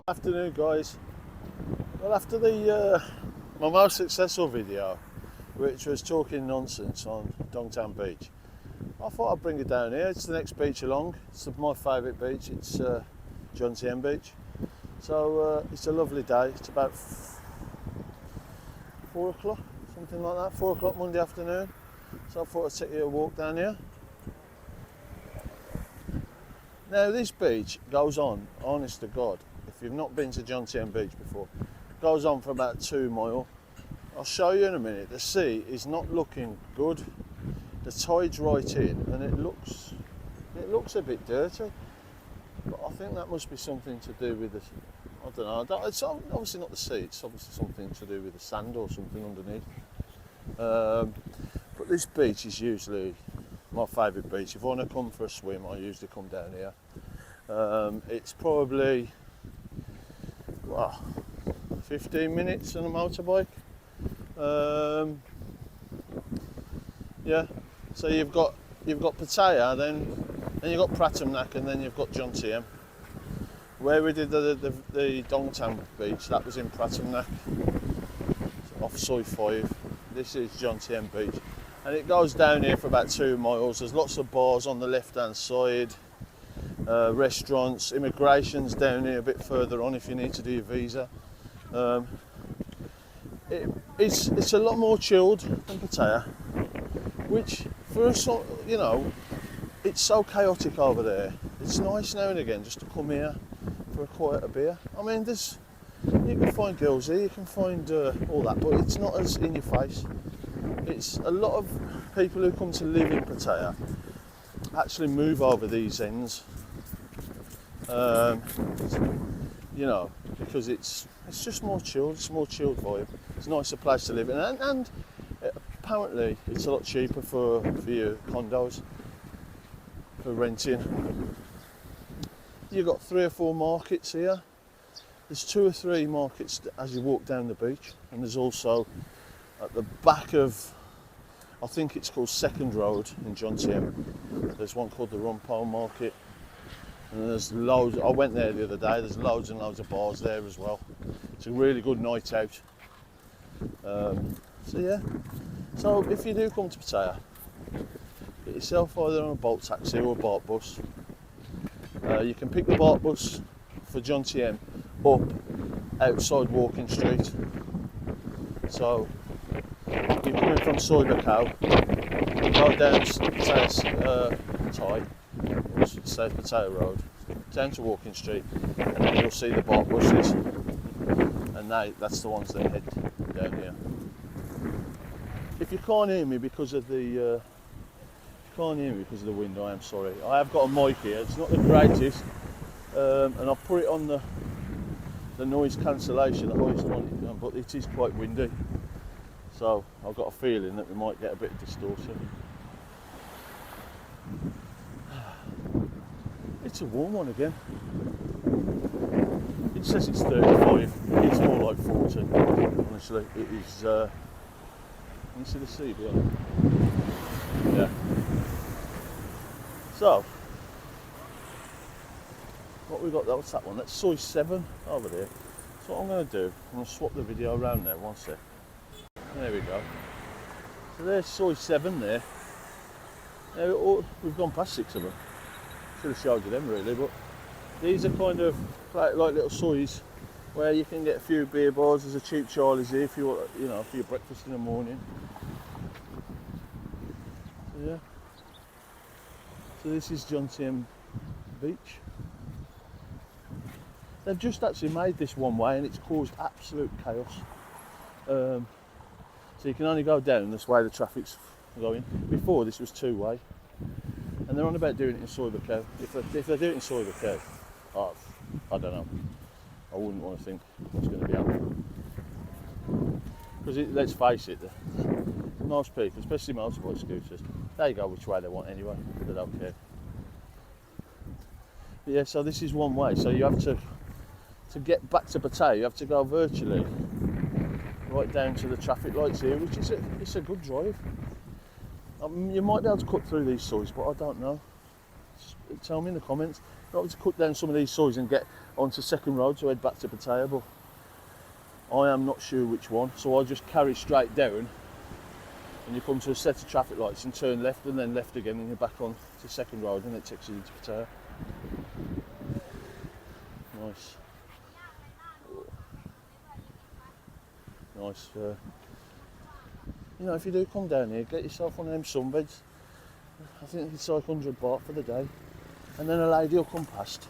Afternoon, guys. Well, after the my most successful video, which was talking nonsense on Jomtien Beach, I thought I'd bring it down here. It's the next beach along. It's my favourite beach. It's Jomtien Beach. So it's a lovely day. It's about 4 o'clock, something like that. 4 o'clock Monday afternoon. So I thought I'd take you a walk down here. Now this beach goes on, honest to God, if you've not been to Jomtien Beach before, it goes on for about 2 miles. I'll show you in a minute. The sea is not looking good. The tide's right in and it looks a bit dirty. But I think that must be something to do with the, I don't know, it's obviously not the sea, it's obviously something to do with the sand or something underneath. But this beach is usually my favourite beach. If I want to come for a swim, I usually come down here. It's probably 15 minutes on a motorbike. Yeah. So you've got Pattaya, then you've got Pratumnak, and then you've got Jomtien. Where we did the Jomtien Beach, that was in Pratumnak, off Soi 5. This is Jomtien Beach. And it goes down here for about 2 miles. There's lots of bars on the left-hand side, restaurants, immigration's down here a bit further on if you need to do your visa. It's a lot more chilled than Pattaya, which for us, you know, it's so chaotic over there. It's nice now and again just to come here for a quieter beer. I mean, you can find girls here, you can find all that, but it's not as in your face. It's a lot of people who come to live in Pattaya actually move over these ends, you know, because it's just more chilled. It's a more chilled vibe. It's a nicer place to live in, and apparently it's a lot cheaper for your condos, for renting. You've got 3 or 4 markets here. There's 2 or 3 markets as you walk down the beach, and there's also at the back of, I think it's called Second Road in Jomtien, there's one called the Rumpo Market, and there's loads. I went there the other day. There's loads and loads of bars there as well. It's a really good night out. So yeah. So if you do come to Pattaya, get yourself either on a boat taxi or a boat bus. You can pick the boat bus for Jomtien up outside Walking Street. So you're coming from Soi Buakhao, go down South Pattaya Road, down to Walking Street, and then you'll see the boat buses, and that's the ones that head down here. If you can't hear me because of the wind, I am sorry. I have got a mic here. It's not the greatest, and I've put it on the noise cancellation, the highest one, but it is quite windy. So I've got a feeling that we might get a bit of distortion. It's a warm one again. It says it's 35, it's more like 40, honestly. It is, can you see the sea behind? Yeah. So, what we got there, what's that one? That's Soi 7 over there. So what I'm going to do, I'm going to swap the video around there, one sec. There we go. So there's Soi 7 there. Now, we've gone past 6 of them. Should have showed you them really, but these are kind of like little sois where you can get a few beer bars. There's a cheap Charlie's here if you want, you know, for your breakfast in the morning. So yeah. So this is Jomtien Beach. They've just actually made this one way and it's caused absolute chaos. So you can only go down this way the traffic's going. Before this was 2-way. And they're on about doing it in Soi Buakhao. If they do it in Soi Buakhao, I don't know. I wouldn't want to think what's going to be happening. Because let's face it, most people, especially motorbike scooters, they go which way they want anyway. They don't care. But yeah, so this is one way. So you have to get back to Pattaya, you have to go virtually right down to the traffic lights here, which is it's a good drive. You might be able to cut through these sois, but I don't know. tell me in the comments. I'd like to cut down some of these sides and get onto second road to head back to Pattaya, but I am not sure which one, so I just carry straight down and you come to a set of traffic lights and turn left and then left again and you're back on to second road and it takes you into Pattaya. Nice. Nice. You know, if you do come down here, get yourself one of them sunbeds. I think it's like 100 baht for the day. And then a lady will come past.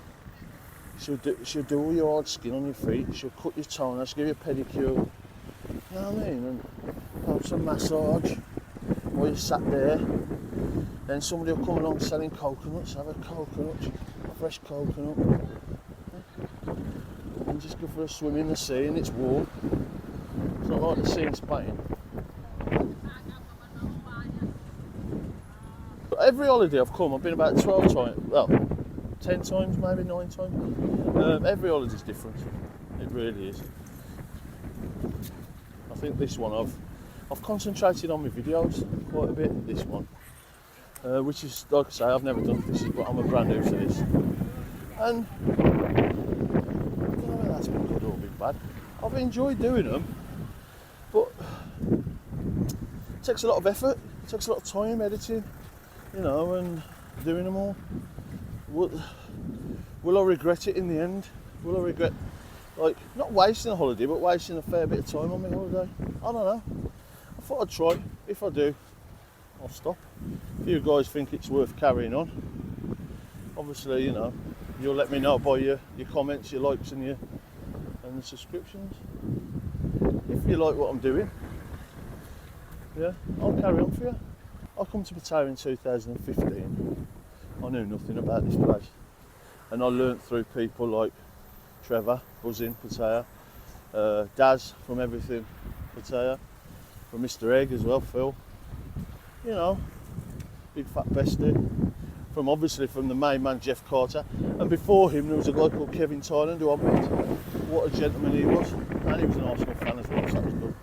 She'll do all your hard skin on your feet. She'll cut your toenails, give you a pedicure. You know what I mean? And have some massage while you're sat there. Then somebody will come along selling coconuts. Have a coconut, a fresh coconut. And just go for a swim in the sea, and it's warm. It's not like the sea in Spain. But every holiday I've come, I've been about 12 times, well, 10 times, maybe 9 times. Every holiday's different. It really is. I think this one I've concentrated on my videos quite a bit. This one, which is, like I say, I've never done this, but I'm a brand new to this, and I don't know whether that's been good or been bad. I've enjoyed doing them, but it takes a lot of effort. It takes a lot of time editing, you know, and doing them all. Will I regret it in the end? Will I regret, like, not wasting a holiday, but wasting a fair bit of time on my holiday? I don't know. I thought I'd try. If I do, I'll stop. If you guys think it's worth carrying on, obviously, you know, you'll let me know by your comments, your likes and the subscriptions. If you like what I'm doing, yeah, I'll carry on for you. I come to Pattaya in 2015. I knew nothing about this place, and I learnt through people like Trevor, Buzzing Pattaya, Daz from Everything Pattaya, from Mr. Egg as well, Phil. You know, big fat bestie. From the main man Jeff Carter, and before him there was a guy called Kevin Thailand who I met. What a gentleman he was, and he was an Arsenal fan as well, so that was good.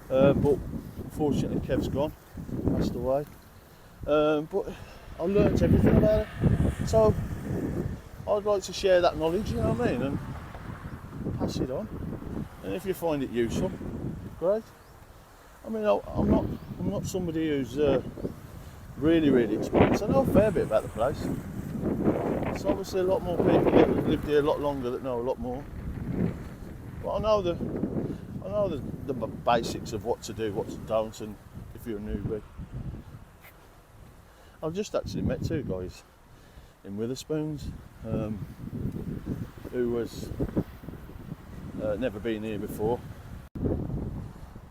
But unfortunately Kev's gone, passed away. But I learnt everything about it, so I'd like to share that knowledge, you know what I mean, and pass it on. And if you find it useful, great. I mean, I'm not somebody who's really experienced. I know a fair bit about the place. There's obviously a lot more people that have lived here a lot longer that know a lot more. But I know the basics of what to do, what to don't, and if you're a newbie. I've just actually met 2 guys in Witherspoons who was never been here before.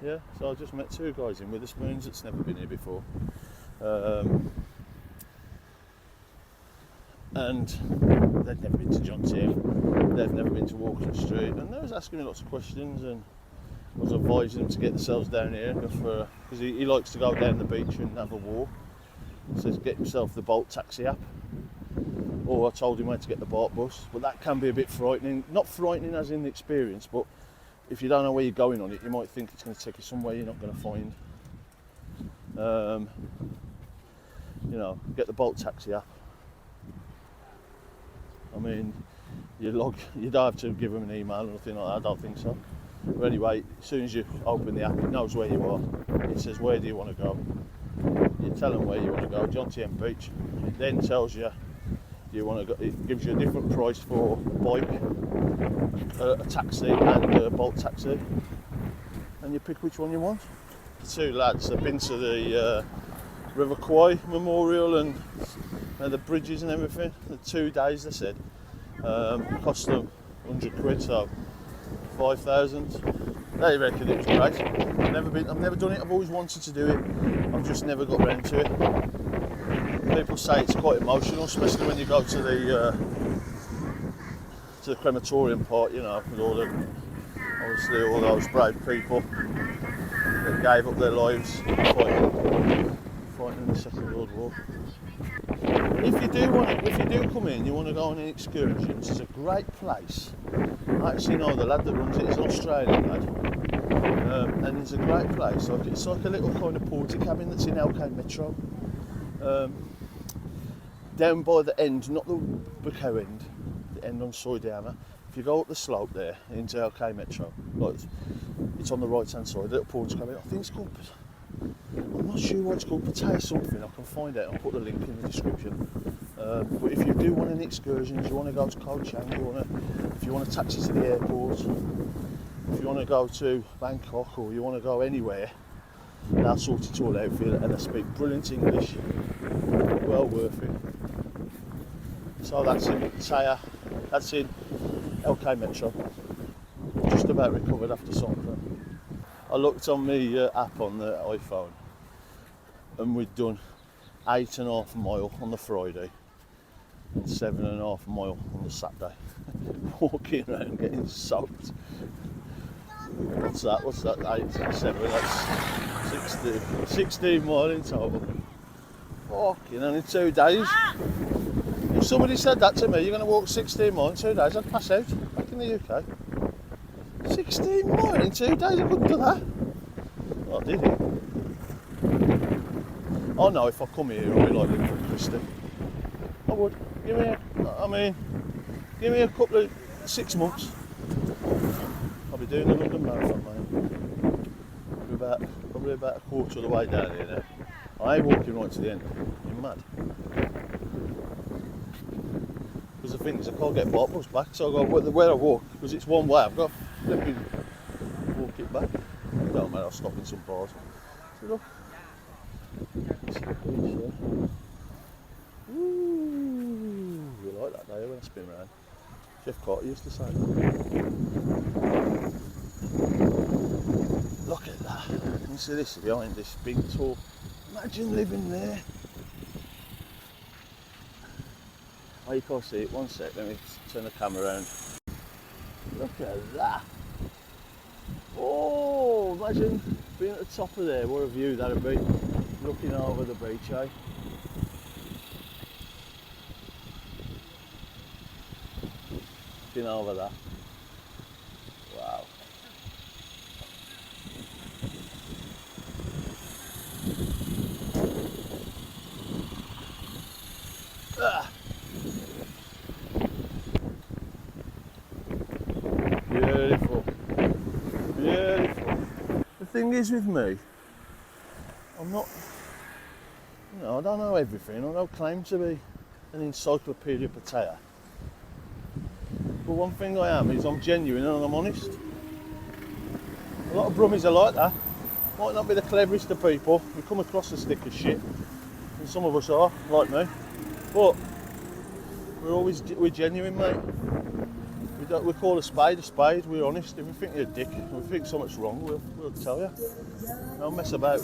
Yeah, so I just met 2 guys in Witherspoons that's never been here before. And they'd never been to Jomtien, they've never been to Walking Street, and they was asking me lots of questions, and I was advising them to get themselves down here because he likes to go down the beach and have a walk. He says get himself the Bolt taxi app, or I told him where to get the Bolt bus, but that can be a bit frightening. Not frightening as in the experience, but if you don't know where you're going on it, you might think it's going to take you somewhere you're not going to find. You know, get the Bolt taxi app. I mean, you don't have to give them an email or anything like that, I don't think so. But anyway, as soon as you open the app, it knows where you are. It says, where do you want to go? You tell them where you want to go, Jomtien Beach. It then tells you, you want to go, it gives you a different price for a bike, a taxi and a Bolt taxi. And you pick which one you want. The 2 lads have been to the River Kwai Memorial and the bridges and everything. The 2 days, they said, cost them 100 quid, so 5,000. They reckon it was great. I've never done it. I've always wanted to do it. I've just never got round to it. People say it's quite emotional, especially when you go to the crematorium part. You know, with obviously all those brave people that gave up their lives fighting in the Second World War. If you do come in, you want to go on an excursion. This is a great place. I actually know the lad that runs it. He's an Australian lad, and it's a great place. It's like a little kind of porter cabin that's in LK Metro. down by the end, not the Bucco end, the end on Soydama. If you go up the slope there into OK Metro, like it's on the right hand side, little port's coming. I think it's called, I'm not sure what it's called, Potato something. I can find out. I'll put the link in the description. But if you do want any excursions, you want to go to Koh Chang, if you want to taxi to the airport, if you want to go to Bangkok, or you want to go anywhere, they'll sort it all out for you, and they speak brilliant English. Well worth it. So that's in Pattaya. That's in LK Metro. Just about recovered after cycling. I looked on the app on the iPhone, and we'd done 8.5 mile on the Friday and 7.5 mile on the Saturday. Walking around getting soaked. What's that? 8, 7, that's 16 mile in total. Fucking, and in 2 days. If somebody said that to me, you're going to walk 16 mile in 2 days, I'd pass out back in the UK. 16 mile in 2 days, I couldn't do that. Well, I did it. I know if I come here, I'll be like Lincoln Christie. I would. Give me a couple of 6 months. I'll be doing the London Marathon, mate. Probably about a quarter of the way down here now. I ain't walking right to the end. You're mad. Because the thing is, I can't get bottles back, so I go where I walk, because it's one way. I've got to let me walk it back. Don't matter, I'll stop in some bars. See, look. It's the beach there. Ooh, you like that day when I spin around. Jeff Carter used to say that. Look at that. You see this behind this big tall. Imagine living there. Oh, you can't see it. One sec, let me turn the camera around. Look at that. Oh, imagine being at the top of there. What a view that'd be. Looking over the beach, eh? Looking over that. Wow. Ah. Beautiful. Beautiful. The thing is with me, I'm not, I don't know everything. I don't claim to be an encyclopedia Pattaya. But one thing I am is I'm genuine and I'm honest. A lot of brummies are like that. Might not be the cleverest of people. We come across a stick of shit, and some of us are, like me. But we're genuine, mate. We call a spade a spade. We're honest. If we think you're a dick, if we think something's wrong, we'll tell you. Don't mess about.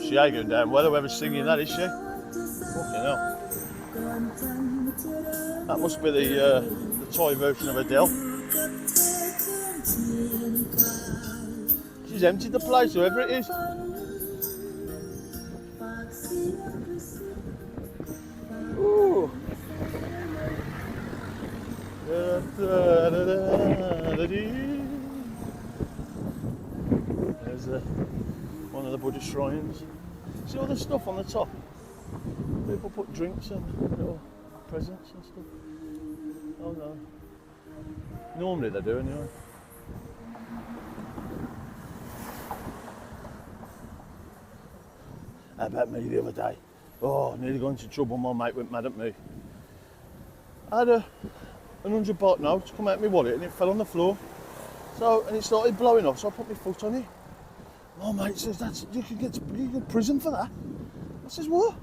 She ain't going down well, whoever's singing that, is she? Fucking hell. That must be the Thai version of Adele. She's emptied the place, whoever it is. Ooh. There's one of the Buddhist shrines. See all the stuff on the top? People put drinks and little presents and stuff. Oh no. Normally they do anyway. How about me the other day? Oh, nearly got into trouble. My mate went mad at me. I had a 100 baht note come out of my wallet and it fell on the floor. And it started blowing off, so I put my foot on it. My mate says, you can go to prison for that. I says, what?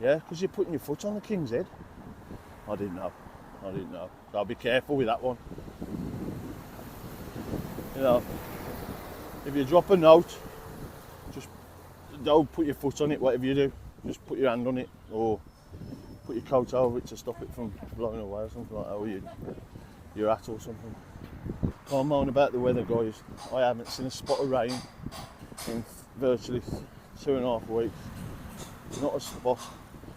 Yeah, because you're putting your foot on the king's head. I didn't know. So I'll be careful with that one. You know, if you drop a note, just don't put your foot on it, whatever you do. Just put your hand on it, or put your coat over it to stop it from blowing away or something like that, or your hat or something. Can't moan about the weather, guys. I haven't seen a spot of rain in virtually 2.5 weeks. Not a spot.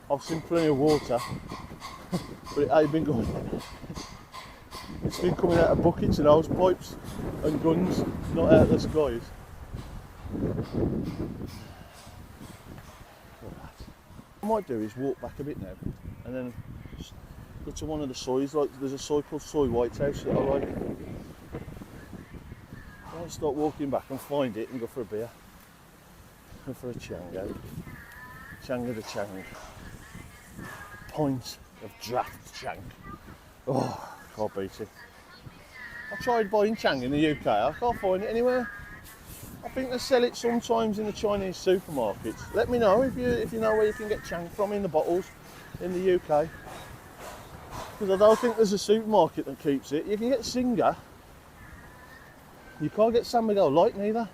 I've seen plenty of water, but it ain't been good. It's been coming out of buckets and hose pipes and guns, not out of the skies. What I might do is walk back a bit now and then go to one of the soys, like there's a soy called Soy Whitehouse that I like. I'll start walking back and find it and go for a beer. Go for a chango. Changa the chang. A pint of draft chang. Oh, can't beat it. I tried buying chang in the UK, I can't find it anywhere. I think they sell it sometimes in the Chinese supermarkets. Let me know if you know where you can get chang from in the bottles in the UK. Because I don't think there's a supermarket that keeps it. You can get Singer. You can't get San Miguel Light neither.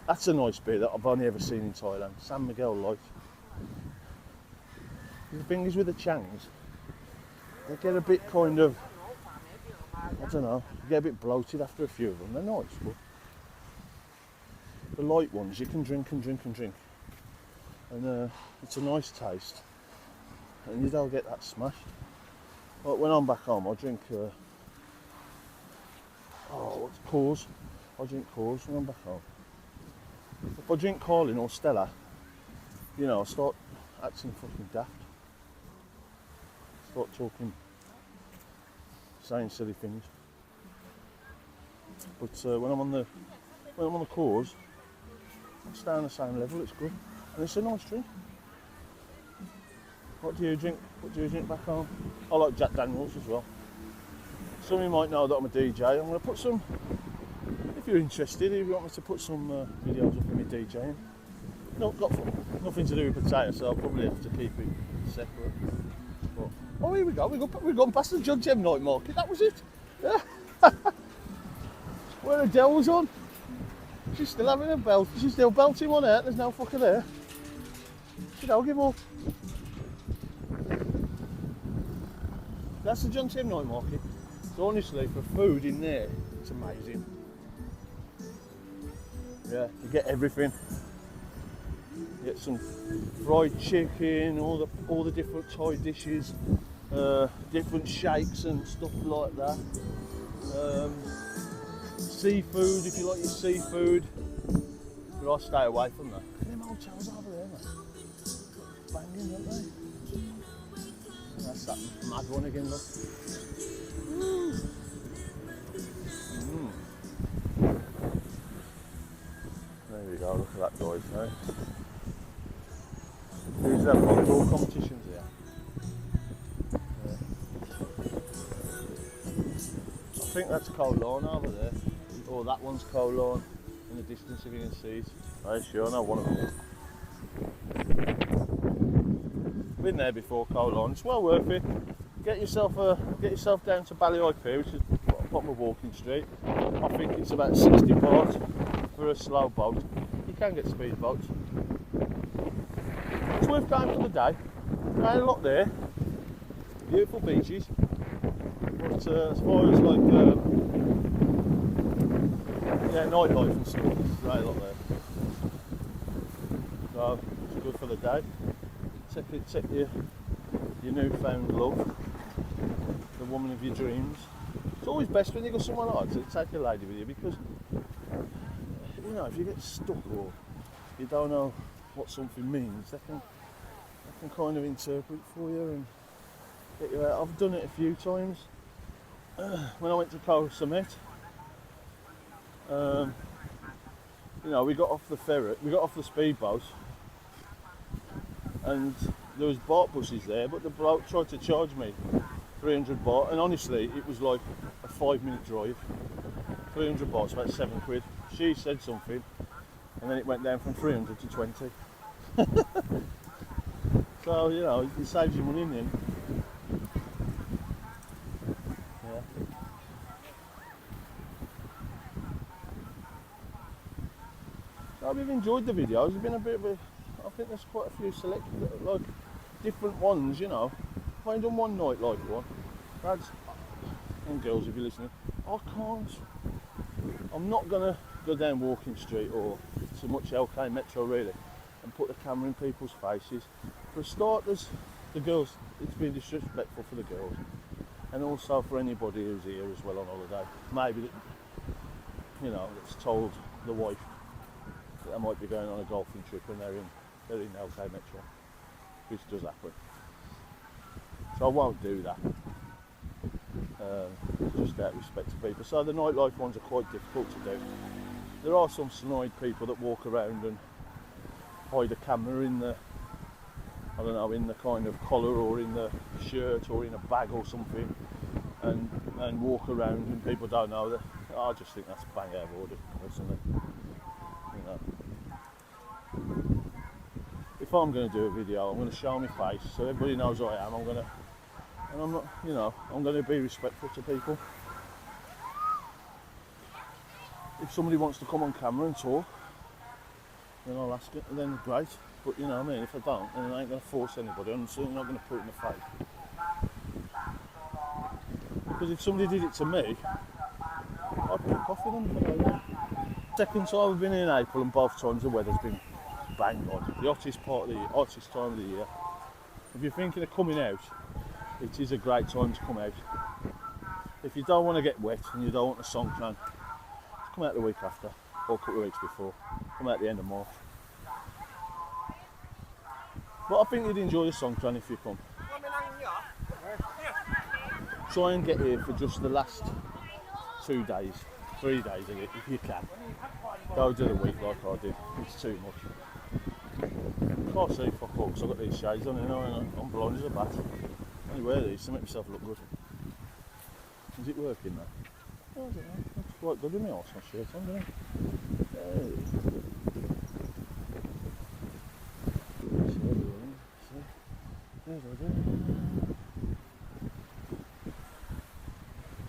That's a nice beer that I've only ever seen in Thailand. San Miguel Light. The thing is with the changs, they get a bit kind of, I don't know, you get a bit bloated after a few of them. They're nice, but the light ones you can drink and drink and drink. And it's a nice taste. And you don't get that smash. Like when I'm back home, I drink, what's Coors? I drink Coors when I'm back home. If I drink Carlin or Stella, you know, I start acting fucking daft. Start talking, saying silly things. But when I'm on the Coors, I stay on the same level. It's good, and it's a nice drink. What do you drink? What do you drink back home? I like Jack Daniels as well. Some of you might know that I'm a DJ. I'm going to put some, if you're interested, if you want me to put some videos up of me DJing. No, got nothing to do with potato, so I'll probably have to keep it separate. But, oh, here we go. We've gone past the Jomtien night market. That was it. Yeah. Where Adele was on. She's still having a belt. She's still belting one out. There's no fucker there. She don't give up. That's the Jomtien night market. So honestly, for food in there, it's amazing. Yeah, you get everything. You get some fried chicken, all the different Thai dishes, different shakes and stuff like that. Seafood, if you like your seafood. But I stay away from that. Them hotels over there, mate. Banging, aren't they? That's that mad one again, look. There we go, look at that guys now. Who's that volleyball competitions here? Yeah. I think that's Koh Lon over there. Or that one's Koh Lon in the distance if you can see it. I'm sure I know one of them. Been there before, Koh Lon. It's well worth it. Get yourself down to Bali Pier, which is bottom of Walking Street. I think it's about 60 baht for a slow boat. You can get speed boats. It's worth going for the day. Ain't a lot there. Beautiful beaches. But as far as like nightlife and stuff, there's a lot there. So it's good for the day. Take your newfound love, the woman of your dreams. It's always best when you go somewhere like that to take a lady with you, because you know, if you get stuck or you don't know what something means, they can kind of interpret for you and get you out. I've done it a few times. When I went to Koh Samet, you know, we got off the speedboat, and there was boat buses there, but the bloke tried to charge me 300 baht, and honestly it was like a 5-minute drive. 300 baht's about £7. She said something and then it went down from 300 to 20. So you know, it saves you money in the end. Yeah. So we've enjoyed the videos. It's been a bit of a, I think there's quite a few like different ones, you know. I've only done one nightlife one. Lads and girls, if you're listening, I'm not gonna go down Walking Street or so much LK Metro really and put the camera in people's faces. For a start, there's the girls, it's been disrespectful for the girls, and also for anybody who's here as well on holiday. Maybe, you know, that's told the wife I might be going on a golfing trip and they're in LK Metro, which does happen. So I won't do that, just out of respect to people. So the nightlife ones are quite difficult to do. There are some snide people that walk around and hide a camera in the, I don't know, in the kind of collar or in the shirt or in a bag or something, and walk around and people don't know that. I just think that's bang out of order, personally. You know, if I'm going to do a video, I'm going to show my face so everybody knows who I am. I'm going to be respectful to people. If somebody wants to come on camera and talk, then I'll ask it, and then great. But you know what I mean, if I don't, then I ain't going to force anybody. I'm certainly not going to put it in the face. Because if somebody did it to me, I'd pick off with them. Second time I've been in April, and both times the weather's been bang on. The hottest time of the year. If you're thinking of coming out, it is a great time to come out. If you don't want to get wet and you don't want a suntan, come out the week after, or a couple of weeks before. Come out the end of March. But I think you'd enjoy the suntan if you come. Try and get here for just the last 2 days, 3 days of it, if you can. Don't do the week like I did, it's too much. Can't see fuck all because I've got these shades on, you know, and I'm blind as a bat. I only wear these to make myself look good. Is it working now? Oh, I don't know, it's quite good with my arse, my shirt on, doesn't it?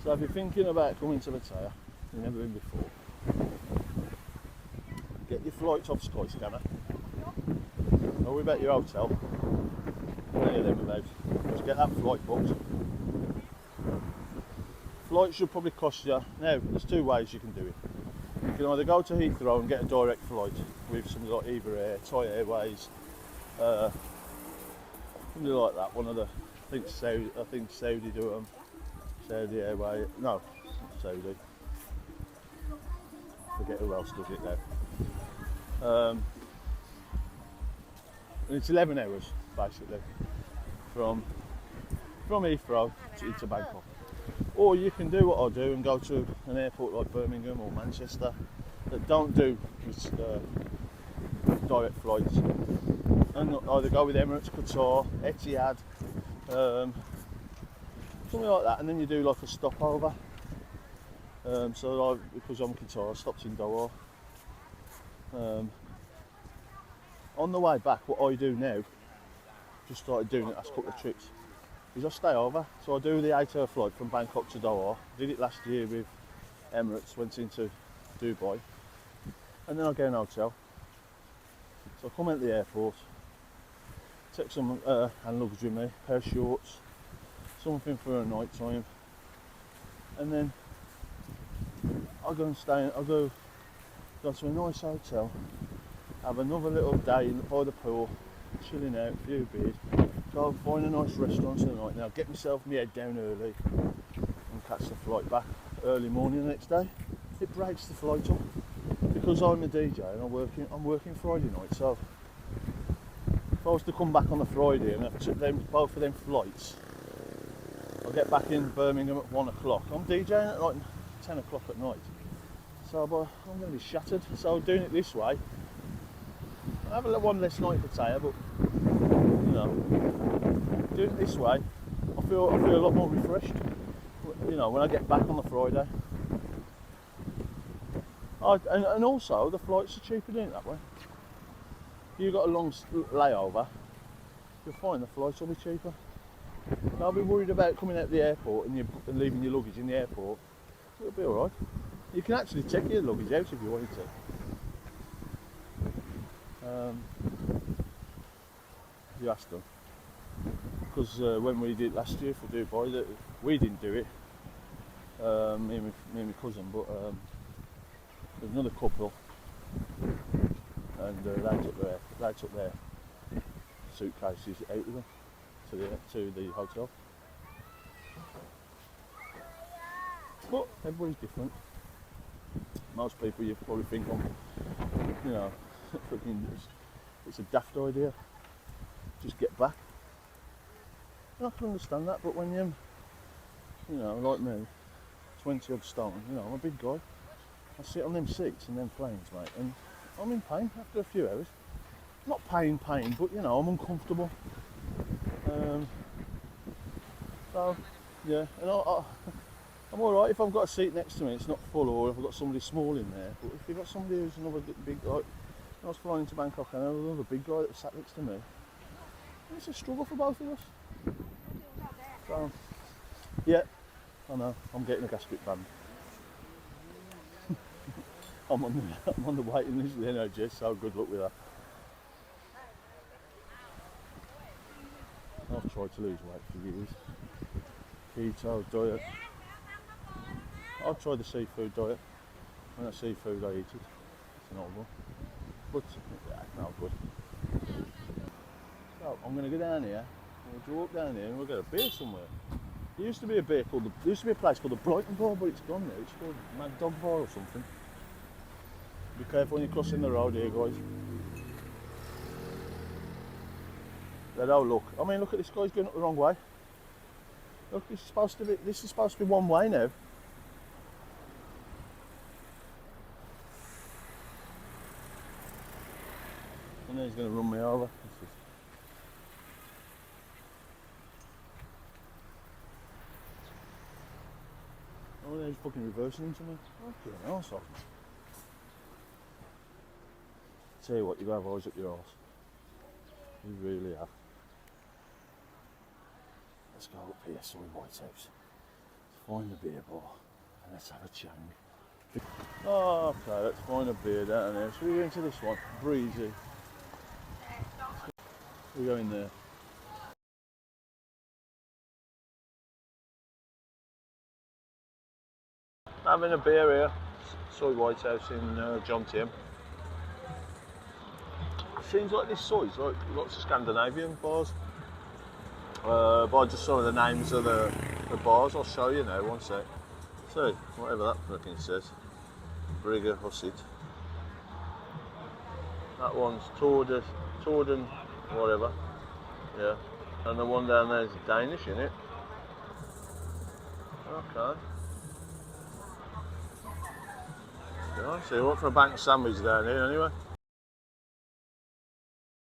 So if you're thinking about coming to Batea, you've never been before, get your flights off Skyscanner. Don't worry about your hotel, any of them about. Just get that flight booked. Flight should probably cost you, now there's 2 ways you can do it. You can either go to Heathrow and get a direct flight with something like Either Air, Thai Airways, something like that. One of the, I think Saudi do them. Saudi Airways, no, not Saudi. Forget who else does it now. And it's 11 hours basically from Heathrow to Bangkok. Or you can do what I do and go to an airport like Birmingham or Manchester that don't do direct flights, and either go with Emirates, Qatar, Etihad, something like that, and then you do like a stopover. So because I'm Qatar, I stopped in Doha. On the way back, what I do now, just started doing it last couple of trips, is I stay over. So I do the 8-hour flight from Bangkok to Doha. Did it last year with Emirates, went into Dubai, and then I get an hotel. So I come out the airport, take some hand luggage with me, a pair of shorts, something for a night time, and then I go and go to a nice hotel, have another little day by the pool, chilling out, a few beers, go find a nice restaurant tonight. Now get myself my head down early and catch the flight back early morning the next day. It breaks the flight up because I'm a DJ and I'm working Friday night. So if I was to come back on the Friday and I took both of them flights, I'll get back in Birmingham at 1 o'clock. I'm DJing at like 10 o'clock at night. So I'm going to be shattered. So doing it this way, I have one less night for Taya, but you know, doing it this way, I feel a lot more refreshed. You know, when I get back on the Friday. And also the flights are cheaper doing it that way. If you've got a long layover, you'll find the flights will be cheaper. Don't be worried about coming out the airport and leaving your luggage in the airport. It'll be alright. You can actually check your luggage out if you wanted to. You asked them. Because when we did it last year for Dubai, we didn't do it. Me and my cousin, but there's another couple, and they took their suitcases out with them to the hotel. But everybody's different. Most people you probably think I'm, you know, It's a daft idea. Just get back. And I can understand that, but when you know, like me, 20 odd stone, you know, I'm a big guy. I sit on them seats and them planes, mate, and I'm in pain after a few hours. Not pain, but you know, I'm uncomfortable. So, yeah, and I'm alright if I've got a seat next to me, it's not full, or if I've got somebody small in there. But if you've got somebody who's another big, like, when I was flying to Bangkok and there was another big guy that was sat next to me, it's a struggle for both of us. So, yeah, I know, I'm getting a gasket band. I'm on the waiting list with the NHS, so good luck with that. I've tried to lose weight for years. Keto diet. I've tried the seafood diet. When I see food, I eat it. It's an old one. But, yeah, no good. So, I'm going to go down here, we'll walk down here and we'll get a beer somewhere. There used to be a place called the Brighton Bar, but it's gone now. It's called Mad Dog Bar or something. Be careful when you're crossing the road here, guys. They don't look. I mean, look at this guy's going up the wrong way. Look, this is supposed to be one way now. And then he's going to run me over. Oh, he's fucking reversing into me. Okay, no, sorry. Tell you what, you have eyes up your arse. You really have. Let's go up here, Soy White House. Let's find the beer bar and let's have a chat. Oh, okay, let's find a beer down there. So we go into this one, breezy. We go in there. Having a beer here, Soy White House in Jomtien. Seems like this soy's like lots of Scandinavian bars. But I just saw the names of the bars. I'll show you now, one sec. So, whatever that fucking says. Brigger Hussit. That one's Torden, whatever. Yeah. And the one down there is Danish, isn't it? Okay. Yeah, so you want for a bank sandwich down here anyway.